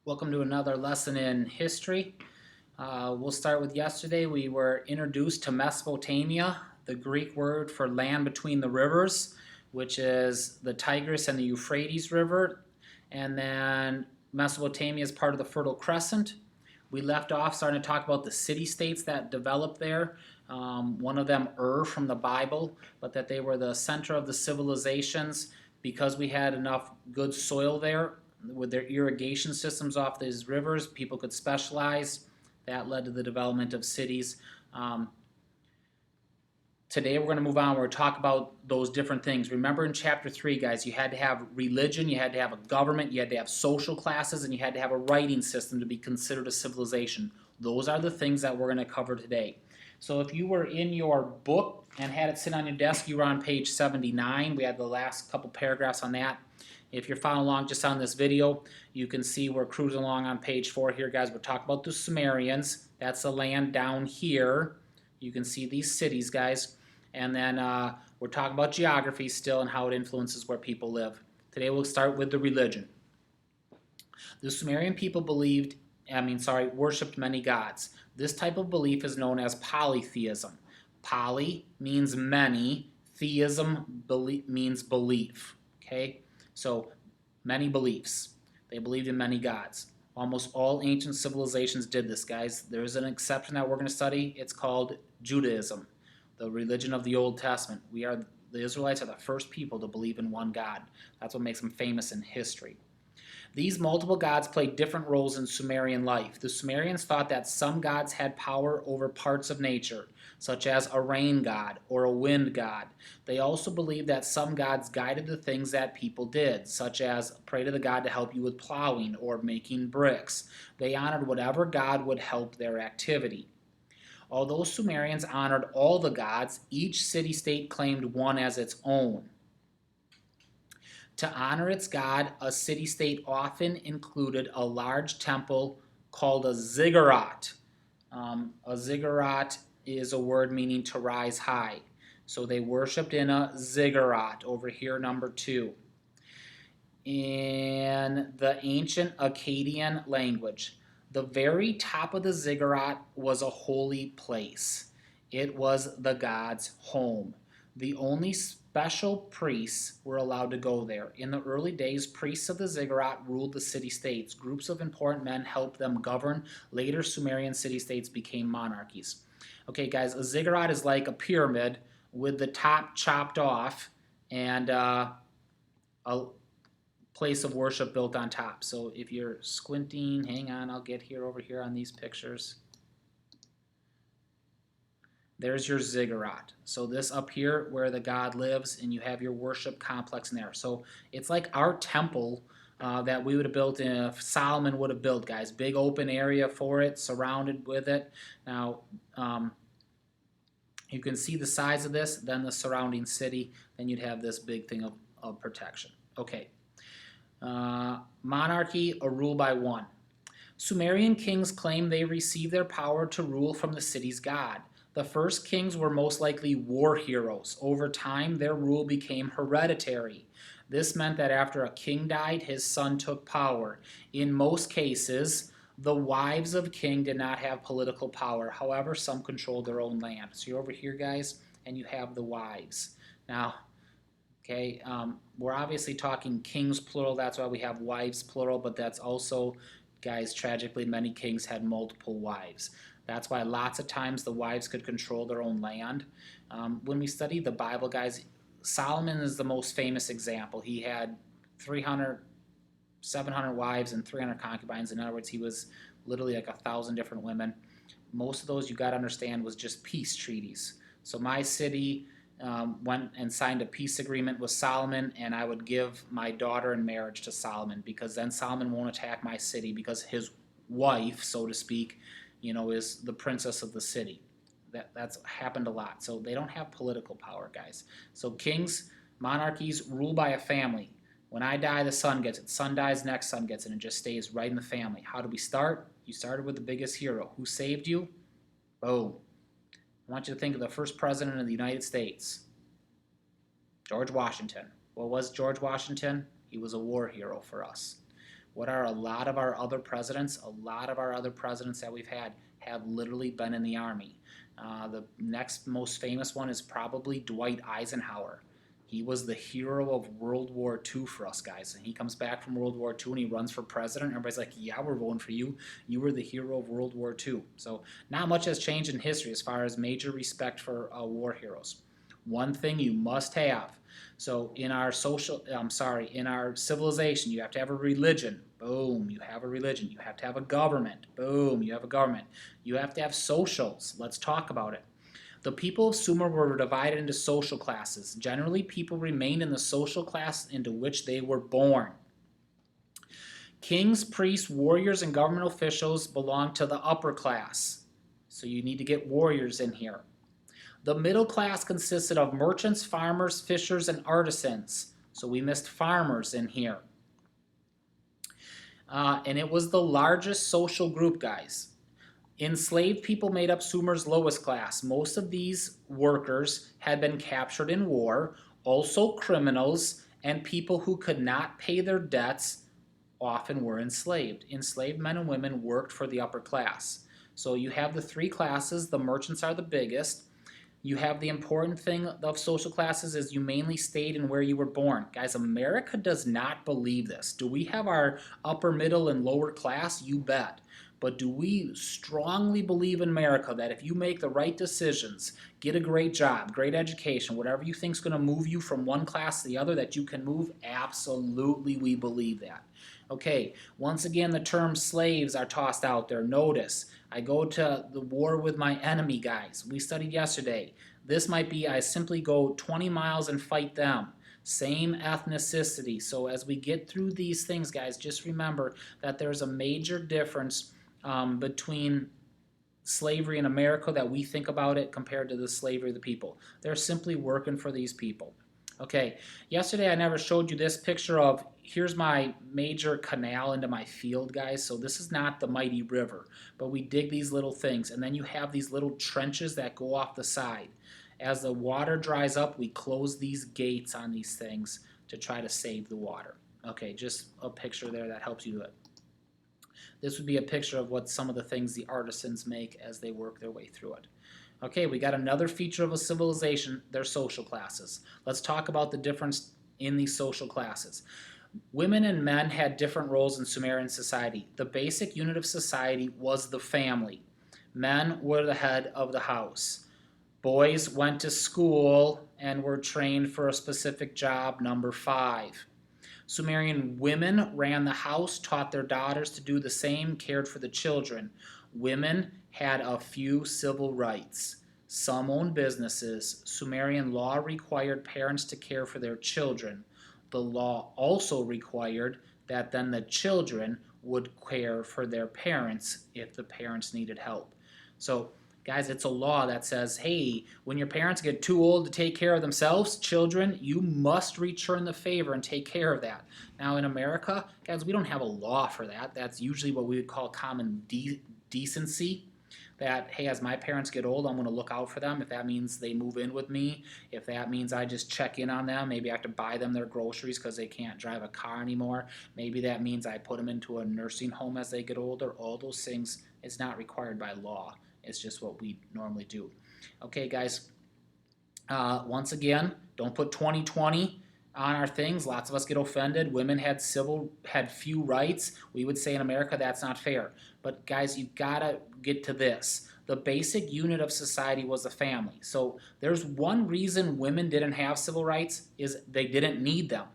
Welcome to another lesson in history. We'll start with yesterday. We were introduced to Mesopotamia, the Greek word for land between the rivers, which is the Tigris and the Euphrates River. And then Mesopotamia is part of the Fertile Crescent. We left off starting to talk about the city-states that developed there. One of them, from the Bible, but that they were the center of the civilizations because we had enough good soil there with their irrigation systems off these rivers. People could specialize. That led to the development of cities. Today we're going to move on. We're going to talk about those different things. Remember in chapter 3, guys, you had to have religion, you had to have a government, you had to have social classes, and you had to have a writing system to be considered a civilization. Those are the things that we're going to cover today. So if you were in your book and had it sit on your desk, you were on page 79. We had the last couple paragraphs on that. If you're following along just on this video, you can see we're cruising along on page 4 here, guys. We're talking about the Sumerians. That's the land down here. You can see these cities, guys. And then we're talking about geography still and how it influences where people live. Today we'll start with the religion. The Sumerian people worshipped many gods. This type of belief is known as polytheism. Poly means many, theism means belief. Okay? So, many beliefs. They believed in many gods. Almost all ancient civilizations did this, guys. There is an exception that we're going to study. It's called Judaism, the religion of the Old Testament. The Israelites are the first people to believe in one God. That's what makes them famous in history. These multiple gods played different roles in Sumerian life. The Sumerians thought that some gods had power over parts of nature, such as a rain god or a wind god. They also believed that some gods guided the things that people did, such as pray to the god to help you with plowing or making bricks. They honored whatever god would help their activity. Although Sumerians honored all the gods, each city-state claimed one as its own. To honor its god, a city-state often included a large temple called a ziggurat. A ziggurat is a word meaning to rise high. So they worshipped in a ziggurat, over here, number 2. In the ancient Akkadian language, the very top of the ziggurat was a holy place. It was the god's home. The only special priests were allowed to go there. In the early days, priests of the ziggurat ruled the city-states. Groups of important men helped them govern. Later, Sumerian city-states became monarchies. Okay, guys, a ziggurat is like a pyramid with the top chopped off and a place of worship built on top. So if you're squinting, hang on, I'll get here over here on these pictures. There's your ziggurat. So this up here where the god lives, and you have your worship complex in there. So it's like our temple that we would have built if Solomon would have built, guys. Big open area for it, surrounded with it. Now, you can see the size of this, then the surrounding city, then you'd have this big thing of protection. Okay. Monarchy or rule by one. Sumerian kings claimed they received their power to rule from the city's god. The first kings were most likely war heroes. Over time, their rule became hereditary. This meant that after a king died, his son took power. In most cases, the wives of king did not have political power. However, some controlled their own land. So you're over here, guys, and you have the wives. Now, okay, we're obviously talking kings plural. That's why we have wives plural, but that's also, guys, tragically, many kings had multiple wives. That's why lots of times the wives could control their own land. When we study the Bible, guys, Solomon is the most famous example. He had 700 wives and 300 concubines. In other words, he was literally like 1,000 different women. Most of those, you got to understand, was just peace treaties. So my city went and signed a peace agreement with Solomon, and I would give my daughter in marriage to Solomon, because then Solomon won't attack my city, because his wife, so to speak, is the princess of the city. That's happened a lot. So they don't have political power, guys. So kings, monarchies rule by a family. When I die, the son gets it. Son dies, next son gets it, and it just stays right in the family. How do we start? You started with the biggest hero. Who saved you? Boom. I want you to think of the first president of the United States. George Washington. What was George Washington? He was a war hero for us. What are a lot of our other presidents? A lot of our other presidents that we've had have literally been in the Army. The next most famous one is probably Dwight Eisenhower. He was the hero of World War II for us guys. And he comes back from World War II and he runs for president. Everybody's like, yeah, we're voting for you. You were the hero of World War II. So not much has changed in history as far as major respect for war heroes. One thing you must have. So in our in our civilization, you have to have a religion. Boom, you have a religion. You have to have a government. Boom, you have a government. You have to have socials. Let's talk about it. The people of Sumer were divided into social classes. Generally, people remained in the social class into which they were born. Kings, priests, warriors, and government officials belonged to the upper class. So you need to get warriors in here. The middle class consisted of merchants, farmers, fishers, and artisans. So we missed farmers in here. And it was the largest social group, guys. Enslaved people made up Sumer's lowest class. Most of these workers had been captured in war. Also criminals and people who could not pay their debts often were enslaved. Enslaved men and women worked for the upper class. So you have the three classes. The merchants are the biggest. You have the important thing of social classes is you mainly stayed in where you were born. Guys, America does not believe this. Do we have our upper, middle, and lower class? You bet. But do we strongly believe in America that if you make the right decisions, get a great job, great education, whatever you think is going to move you from one class to the other, that you can move? Absolutely, we believe that. Okay, once again, the term slaves are tossed out there. Notice, I go to the war with my enemy, guys. We studied yesterday. This might be I simply go 20 miles and fight them. Same ethnicity. So as we get through these things, guys, just remember that there's a major difference between slavery in America that we think about it compared to the slavery of the people. They're simply working for these people. Okay, yesterday I never showed you this picture of, here's my major canal into my field, guys. So this is not the mighty river, but we dig these little things, and then you have these little trenches that go off the side. As the water dries up, we close these gates on these things to try to save the water. Okay, just a picture there that helps you do it. This would be a picture of what some of the things the artisans make as they work their way through it. Okay, we got another feature of a civilization, their social classes. Let's talk about the difference in these social classes. Women and men had different roles in Sumerian society. The basic unit of society was the family. Men were the head of the house. Boys went to school and were trained for a specific job, number 5. Sumerian women ran the house, taught their daughters to do the same, cared for the children. Women had a few civil rights. Some owned businesses. Sumerian law required parents to care for their children. The law also required that then the children would care for their parents if the parents needed help. So, guys, it's a law that says, hey, when your parents get too old to take care of themselves, children, you must return the favor and take care of that. Now, in America, guys, we don't have a law for that. That's usually what we would call common decency. That, hey, as my parents get old, I'm going to look out for them. If that means they move in with me, if that means I just check in on them, maybe I have to buy them their groceries because they can't drive a car anymore. Maybe that means I put them into a nursing home as they get older. All those things is not required by law. It's just what we normally do. Okay, guys, once again, don't put 2020 on our things. Lots of us get offended. Women had few rights. We would say in America that's not fair. But guys, you gotta get to this. The basic unit of society was the family. So there's one reason women didn't have civil rights is they didn't need them.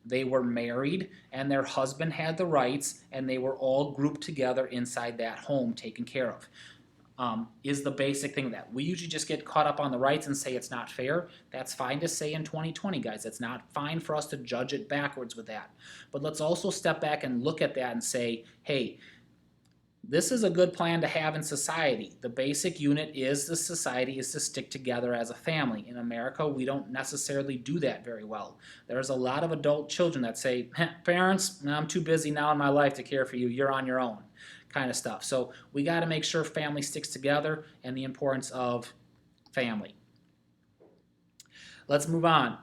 They were married and their husband had the rights and they were all grouped together inside that home taken care of. Is the basic thing that we usually just get caught up on the rights and say it's not fair. That's fine to say in 2020, guys. It's not fine for us to judge it backwards with that. But let's also step back and look at that and say, hey, this is a good plan to have in society. The basic unit is the society is to stick together as a family. In America, we don't necessarily do that very well. There's a lot of adult children that say, parents, I'm too busy now in my life to care for you. You're on your own. Kind of stuff. So we got to make sure family sticks together and the importance of family. Let's move on.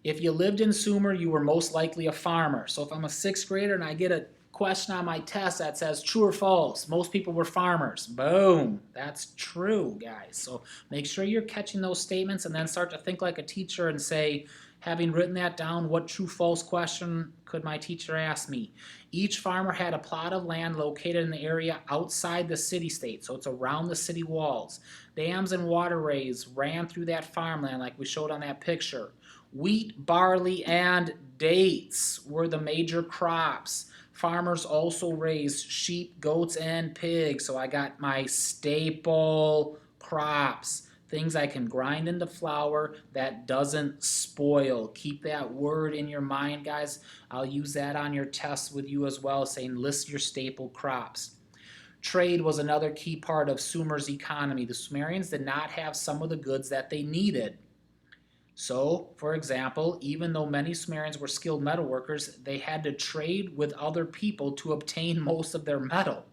If you lived in Sumer, you were most likely a farmer. So if I'm a 6th grader and I get a question on my test that says true or false. Most people were farmers. Boom. That's true, guys. So make sure you're catching those statements and then start to think like a teacher and say, having written that down, what true false question could my teacher ask me? Each farmer had a plot of land located in the area outside the city-state, so it's around the city walls. Dams and waterways ran through that farmland like we showed on that picture. Wheat, barley, and dates were the major crops. Farmers also raised sheep, goats, and pigs, so I got my staple crops. Things I can grind into flour that doesn't spoil. Keep that word in your mind, guys. I'll use that on your tests with you as well, saying list your staple crops. Trade was another key part of Sumer's economy. The Sumerians did not have some of the goods that they needed. So, for example, even though many Sumerians were skilled metalworkers, they had to trade with other people to obtain most of their metal.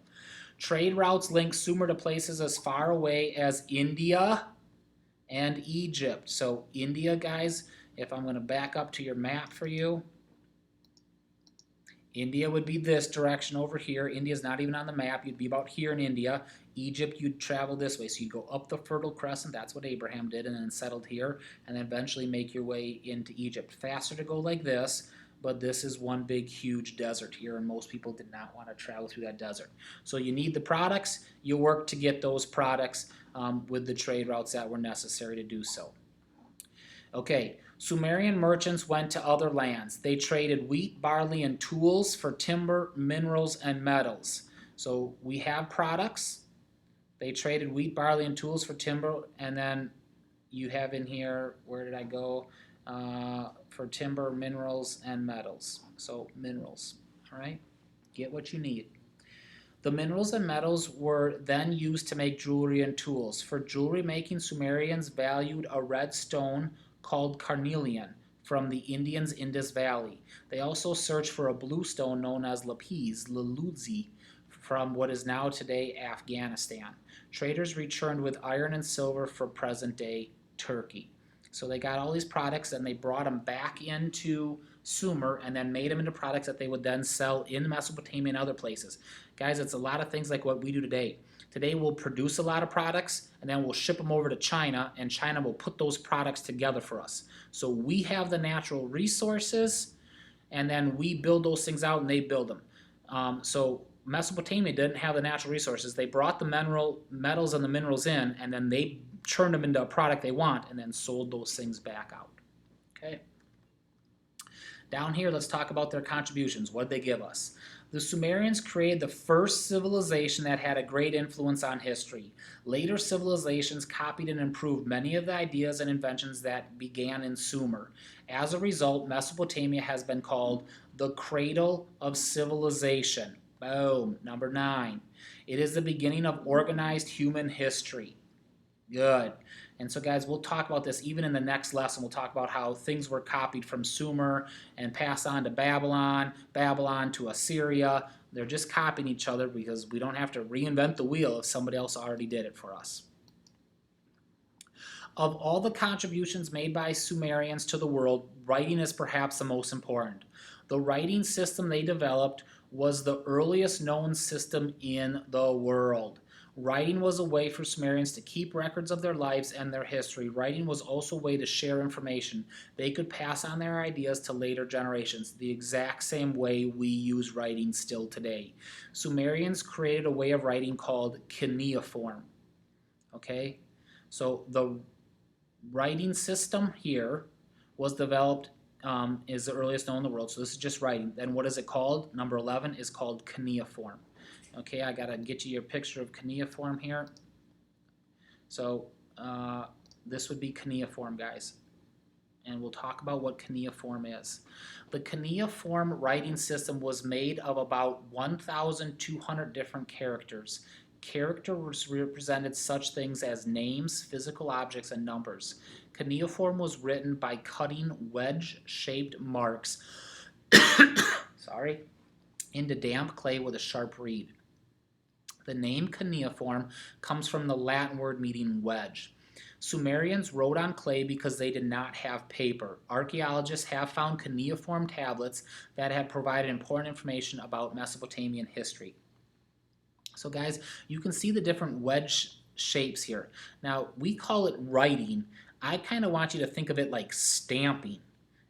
Trade routes linked Sumer to places as far away as India and Egypt. So India, guys, if I'm going to back up to your map for you, India would be this direction over here. India's not even on the map. You'd be about here in India. Egypt, you'd travel this way. So you'd go up the Fertile Crescent. That's what Abraham did, and then settled here, and then eventually make your way into Egypt. Faster to go like this, but this is one big, huge desert here, and most people did not want to travel through that desert. So you need the products. You work to get those products with the trade routes that were necessary to do so. Okay, Sumerian merchants went to other lands. They traded wheat, barley, and tools for timber, minerals, and metals. So we have products. They traded wheat, barley, and tools for timber, and then you have in here, where did I go? For timber, minerals, and metals. So minerals, all right? Get what you need. The minerals and metals were then used to make jewelry and tools. For jewelry making, Sumerians valued a red stone called carnelian from the Indians' Indus Valley. They also searched for a blue stone known as lapis lazuli from what is now today Afghanistan. Traders returned with iron and silver for present-day Turkey. So they got all these products and they brought them back into Sumer and then made them into products that they would then sell in Mesopotamia and other places. Guys, it's a lot of things like what we do today. Today we'll produce a lot of products and then we'll ship them over to China, and China will put those products together for us. So we have the natural resources and then we build those things out and they build them. So Mesopotamia didn't have the natural resources. They brought the metals and the minerals in, and then they turned them into a product they want and then sold those things back out. Okay. Down here, let's talk about their contributions. What did they give us? The Sumerians created the first civilization that had a great influence on history. Later civilizations copied and improved many of the ideas and inventions that began in Sumer. As a result, Mesopotamia has been called the cradle of civilization. Boom. Number 9. It is the beginning of organized human history. Good. And so, guys, we'll talk about this even in the next lesson. We'll talk about how things were copied from Sumer and passed on to Babylon, Babylon to Assyria. They're just copying each other because we don't have to reinvent the wheel if somebody else already did it for us. Of all the contributions made by Sumerians to the world, writing is perhaps the most important. The writing system they developed was the earliest known system in the world. Writing was a way for Sumerians to keep records of their lives and their history. Writing was also a way to share information. They could pass on their ideas to later generations, the exact same way we use writing still today. Sumerians created a way of writing called cuneiform. Okay? So the writing system here was developed, is the earliest known in the world. So this is just writing. Then what is it called? Number 11 is called cuneiform. Okay, I gotta get you your picture of cuneiform here. So this would be cuneiform, guys. And we'll talk about what cuneiform is. The cuneiform writing system was made of about 1,200 different characters. Characters represented such things as names, physical objects, and numbers. Cuneiform was written by cutting wedge-shaped marks into damp clay with a sharp reed. The name cuneiform comes from the Latin word meaning wedge. Sumerians wrote on clay because they did not have paper. Archaeologists have found cuneiform tablets that have provided important information about Mesopotamian history. So guys, you can see the different wedge shapes here. Now, we call it writing. I kind of want you to think of it like stamping.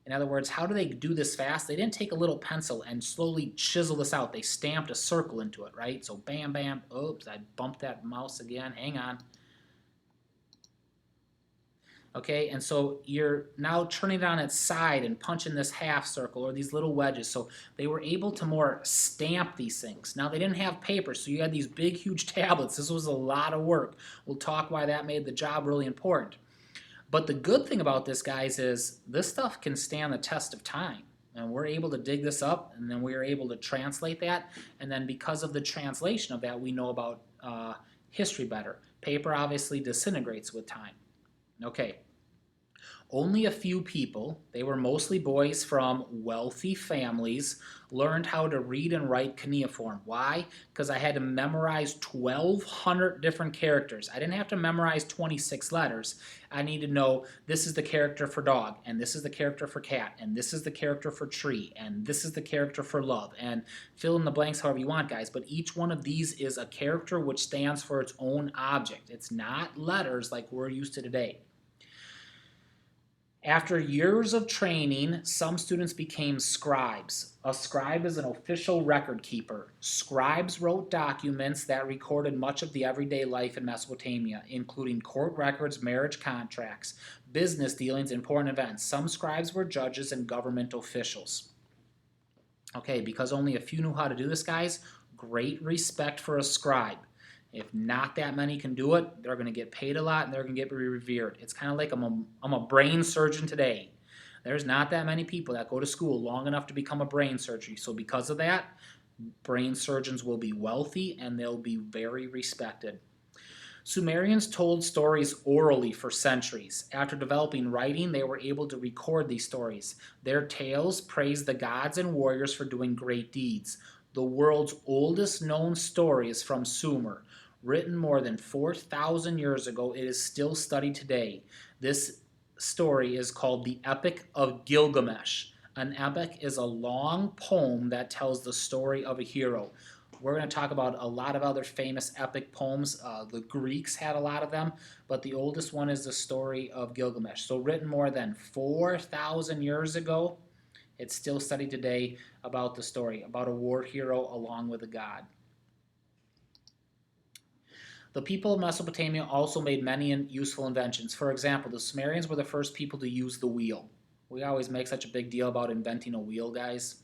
In other words, how do they do this fast? They didn't take a little pencil and slowly chisel this out. They stamped a circle into it, right? So bam, bam. Oops, I bumped that mouse again. Hang on. Okay, and so you're now turning it on its side and punching this half circle or these little wedges. So they were able to more stamp these things. Now they didn't have paper, so you had these big, huge tablets. This was a lot of work. We'll talk why that made the job really important. But the good thing about this, guys, is this stuff can stand the test of time. And we're able to dig this up, and then we're able to translate that. And then because of the translation of that, we know about history better. Paper obviously disintegrates with time. Okay. Only a few people, they were mostly boys from wealthy families, learned how to read and write cuneiform. Why? Because I had to memorize 1,200 different characters. I didn't have to memorize 26 letters. I need to know this is the character for dog, and this is the character for cat, and this is the character for tree, and this is the character for love, and fill in the blanks however you want, guys. But each one of these is a character which stands for its own object. It's not letters like we're used to today. After years of training, some students became scribes. A scribe is an official record keeper. Scribes wrote documents that recorded much of the everyday life in Mesopotamia, including court records, marriage contracts, business dealings, important events. Some scribes were judges and government officials. Okay, because only a few knew how to do this, guys, great respect for a scribe. If not that many can do it, they're going to get paid a lot and they're going to get revered. It's kind of like I'm a brain surgeon today. There's not that many people that go to school long enough to become a brain surgeon. So because of that, brain surgeons will be wealthy and they'll be very respected. Sumerians told stories orally for centuries. After developing writing, they were able to record these stories. Their tales praised the gods and warriors for doing great deeds. The world's oldest known story is from Sumer. Written more than 4,000 years ago, it is still studied today. This story is called the Epic of Gilgamesh. An epic is a long poem that tells the story of a hero. We're going to talk about a lot of other famous epic poems. The Greeks had a lot of them, but the oldest one is the story of Gilgamesh. So written more than 4,000 years ago, it's still studied today about the story, about a war hero along with a god. The people of Mesopotamia also made many useful inventions. For example, the Sumerians were the first people to use the wheel. We always make such a big deal about inventing a wheel, guys.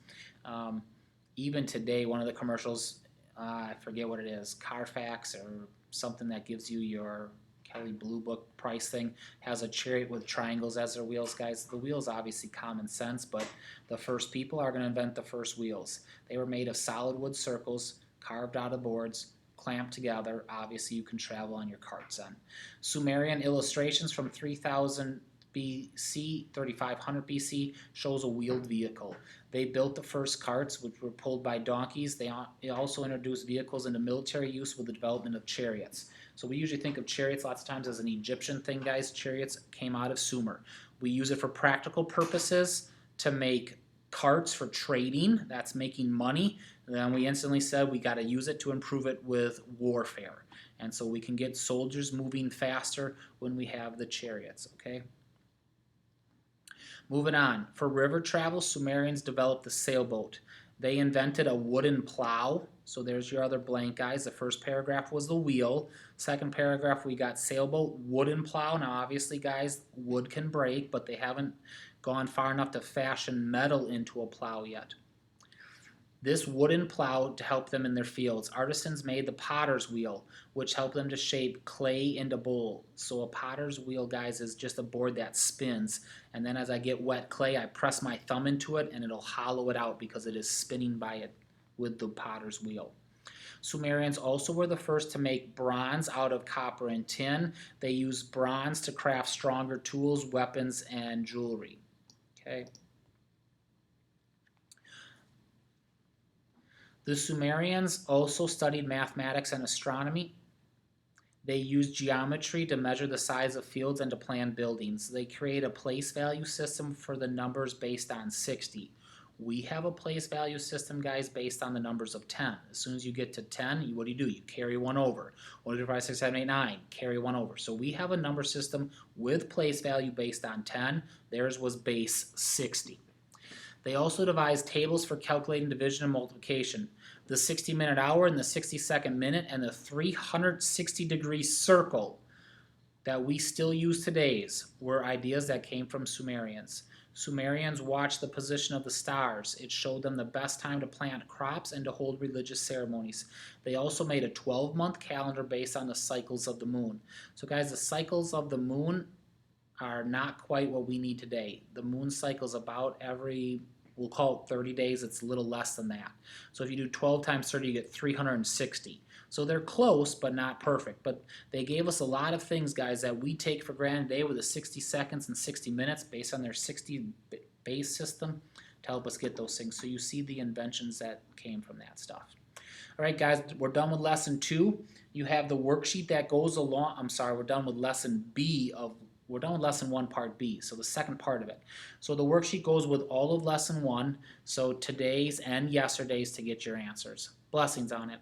Even today, one of the commercials, I forget what it is, Carfax or something that gives you your Kelley Blue Book price thing, has a chariot with triangles as their wheels, guys. The wheel's obviously common sense, but the first people are going to invent the first wheels. They were made of solid wood circles, carved out of boards, clamped together. Obviously, you can travel on your carts then. Sumerian illustrations from 3000 BC, 3500 BC shows a wheeled vehicle. They built the first carts, which were pulled by donkeys. They also introduced vehicles into military use with the development of chariots. So we usually think of chariots lots of times as an Egyptian thing, guys. Chariots came out of Sumer. We use it for practical purposes to make carts for trading. That's making money. And then we instantly said we got to use it to improve it with warfare. And so we can get soldiers moving faster when we have the chariots, okay? Moving on. For river travel, Sumerians developed the sailboat. They invented a wooden plow. So there's your other blank, guys. The first paragraph was the wheel. Second paragraph, we got sailboat, wooden plow. Now, obviously, guys, wood can break, but they haven't gone far enough to fashion metal into a plow yet. This wooden plow to help them in their fields. Artisans made the potter's wheel, which helped them to shape clay into bowl. So a potter's wheel, guys, is just a board that spins. And then as I get wet clay, I press my thumb into it and it'll hollow it out because it is spinning by it with the potter's wheel. Sumerians also were the first to make bronze out of copper and tin. They used bronze to craft stronger tools, weapons, and jewelry. Okay. The Sumerians also studied mathematics and astronomy. They use geometry to measure the size of fields and to plan buildings. They create a place value system for the numbers based on 60. We have a place value system, guys, based on the numbers of 10. As soon as you get to 10, what do? You carry one over. 1, 2, 3, 4, 5, 6, 7, 8, 9, carry one over. So we have a number system with place value based on 10. Theirs was base 60. They also devised tables for calculating division and multiplication. The 60-minute hour and the 60-second minute and the 360-degree circle that we still use today were ideas that came from Sumerians. Sumerians watched the position of the stars. It showed them the best time to plant crops and to hold religious ceremonies. They also made a 12-month calendar based on the cycles of the moon. So guys, the cycles of the moon are not quite what we need today. The moon cycle is about every, we'll call it 30 days. It's a little less than that. So if you do 12 times 30, you get 360. So they're close, but not perfect. But they gave us a lot of things, guys, that we take for granted today with the 60 seconds and 60 minutes based on their 60 base system to help us get those things. So you see the inventions that came from that stuff. All right, guys, we're done with lesson 2. You have the worksheet that goes along. I'm sorry, we're done with lesson B of we're done with lesson 1 part B, so the second part of it. So the worksheet goes with all of lesson 1, so today's and yesterday's to get your answers. Blessings on it.